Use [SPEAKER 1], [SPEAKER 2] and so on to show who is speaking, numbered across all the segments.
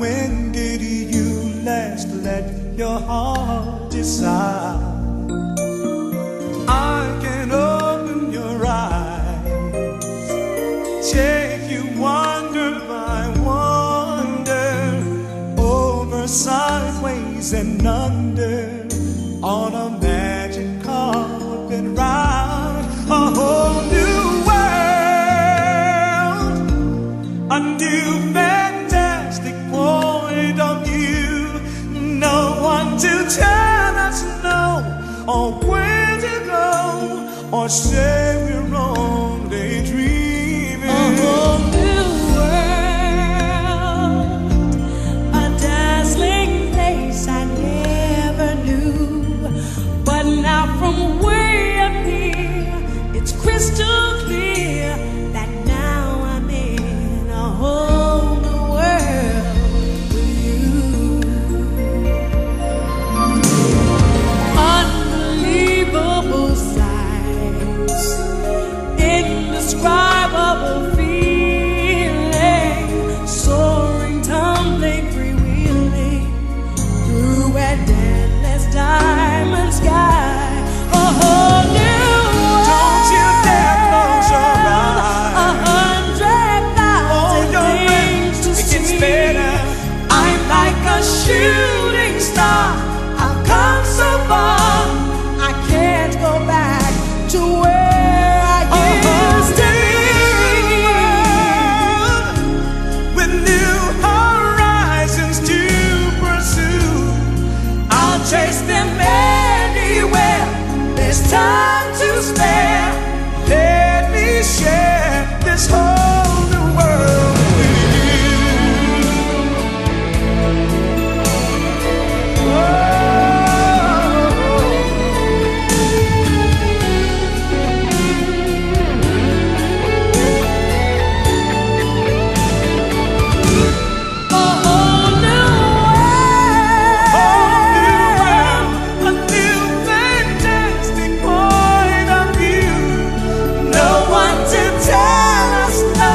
[SPEAKER 1] when did you last let your heart decide? I can open your eyes, take you wonder by wonder, over, sideways and under, on a magic carpet ride, a whole new world, a new fantastic point of view. No one to tell us no, or where to go, or say we're only dreaming.
[SPEAKER 2] A whole new world, a dazzling place I never knew. But now from way up here, it's crystal clear that now I'm in a whole new world with you. Unbelievable sights, indescribable feeling, soaring, tumbling, freewheeling through an endless diamond sky. A whole new world.
[SPEAKER 1] Don't you dare close your eyes.
[SPEAKER 2] 100,000 things to
[SPEAKER 1] it gets
[SPEAKER 2] see.
[SPEAKER 1] better.
[SPEAKER 2] I'm like a shooting star. I've come so far. I can't go back to where I used to be.
[SPEAKER 1] With new horizons to pursue,
[SPEAKER 2] I'll chase them anywhere. There's time to spare.
[SPEAKER 1] let me share this whole new world with you.
[SPEAKER 2] A whole new world.
[SPEAKER 1] A new fantastic point of view.
[SPEAKER 2] No one to tell us no,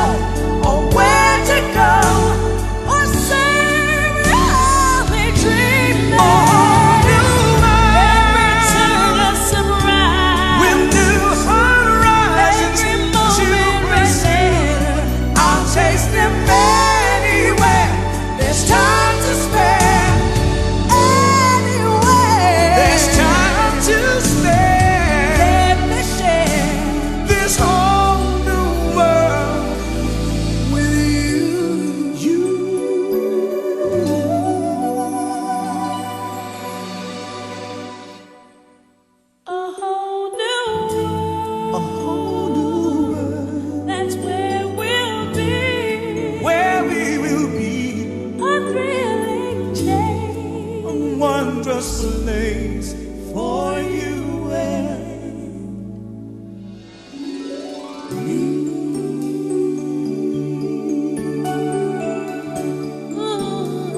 [SPEAKER 2] or where to go, or say we're only dreaming. Every turn a surprise,
[SPEAKER 1] With new horizons
[SPEAKER 2] every
[SPEAKER 1] to
[SPEAKER 2] moment
[SPEAKER 1] pursue,
[SPEAKER 2] racing. I'll chase them anywhere. There's time to spare. Anywhere.
[SPEAKER 1] there's time to spare.
[SPEAKER 2] Let me share
[SPEAKER 1] This whole new world with you.
[SPEAKER 2] a whole new
[SPEAKER 1] A
[SPEAKER 2] world.
[SPEAKER 1] whole new world
[SPEAKER 2] That's where we'll be.
[SPEAKER 1] where we will be,
[SPEAKER 2] A thrilling change.
[SPEAKER 1] a wondrous place for you and
[SPEAKER 2] Ooh,